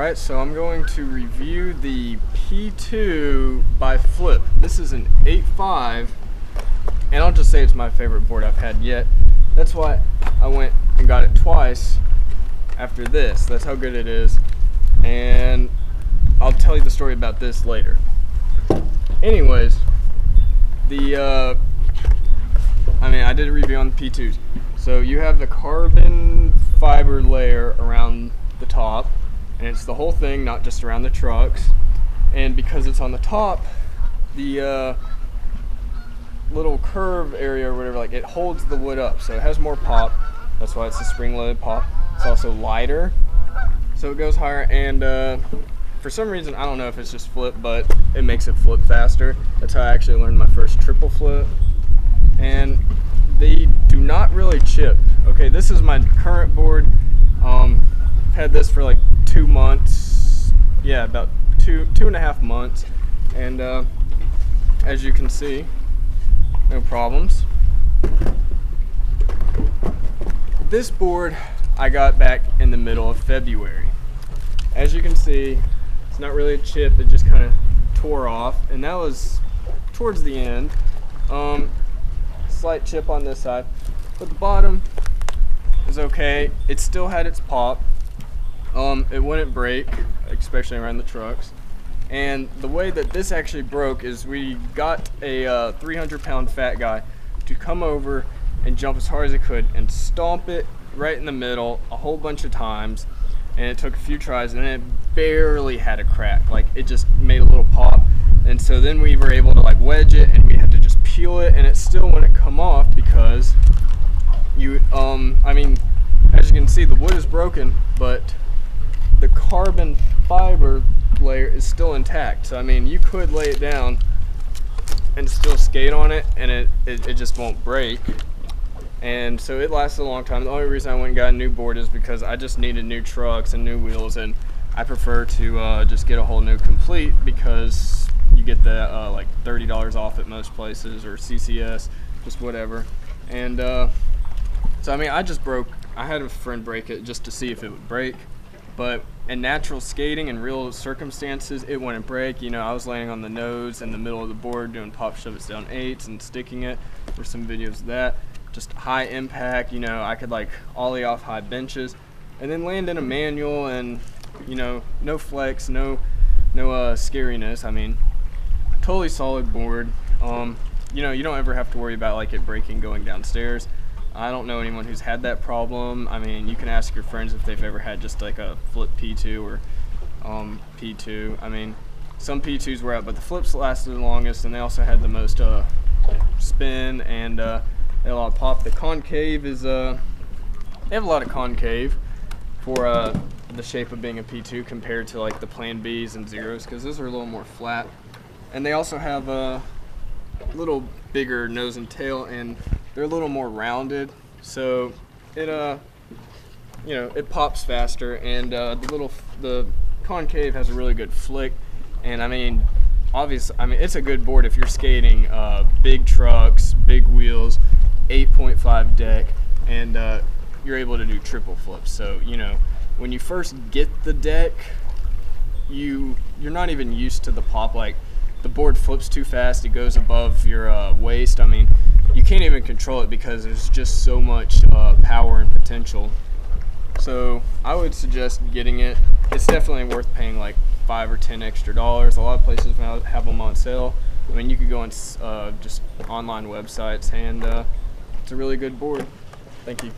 Alright, so I'm going to review the P2 by Flip. This is an 8.5, and I'll just say it's my favorite board I've had yet. That's why I went and got it twice after this. That's how good it is, and I'll tell you the story about this later. Anyways, I did a review on the P2s. So you have the carbon fiber layer around the top, and it's the whole thing, not just around the trucks. And because it's on the top, the little curve area or whatever, like, it holds the wood up, so it has more pop. That's why it's a spring-loaded pop. It's also lighter, so it goes higher. And for some reason, I don't know if it's just flip, but it makes it flip faster. That's how I actually learned my first triple flip. And they do not really chip. Okay, this is my current board. I've had this for like 2 months. Yeah, about two and a half months. And as you can see, no problems. This board I got back in the middle of February. As you can see, it's not really a chip, it just kind of tore off, and that was towards the end. Slight chip on this side, but the bottom is okay. It still had its pop. It wouldn't break, especially around the trucks. And the way that this actually broke is we got a 300-pound fat guy to come over and jump as hard as he could and stomp it right in the middle a whole bunch of times. And it took a few tries, and it barely had a crack. Like, it just made a little pop. And so then we were able to like wedge it, and we had to just peel it, and it still wouldn't come off because as you can see, the wood is broken, but the carbon fiber layer is still intact. So I mean, you could lay it down and still skate on it, and it just won't break. And so it lasted a long time. The only reason I went and got a new board is because I just needed new trucks and new wheels, and I prefer to just get a whole new complete, because you get that like $30 off at most places, or CCS, just whatever. And so I mean, I had a friend break it just to see if it would break, but in natural skating and real circumstances, it wouldn't break. You know, I was laying on the nose in the middle of the board doing pop shove it down 8s and sticking it. There's some videos of that. Just high impact, you know, I could like ollie off high benches and then land in a manual, and you know, no flex, no scariness. I mean, totally solid board. You know, you don't ever have to worry about like it breaking going downstairs. I don't know anyone who's had that problem. I mean, you can ask your friends if they've ever had just like a flip P2 or P2. I mean, some P2s were out, but the flips lasted the longest, and they also had the most spin, and they had a lot of pop. The concave is they have a lot of concave for the shape of being a P2 compared to like the Plan Bs and Zeros, because those are a little more flat. And they also have a little bigger nose and tail, and they're a little more rounded, so it you know, it pops faster. And the concave has a really good flick. And I mean, obviously, I mean, it's a good board if you're skating big trucks, big wheels, 8.5 deck, and you're able to do triple flips. So you know, when you first get the deck, you're not even used to the pop. Like, the board flips too fast, it goes above your waist. I mean, you can't even control it because there's just so much power and potential. So I would suggest getting it. It's definitely worth paying like $5 or $10 extra. A lot of places have them on sale. I mean, you could go on just online websites, and it's a really good board. Thank you.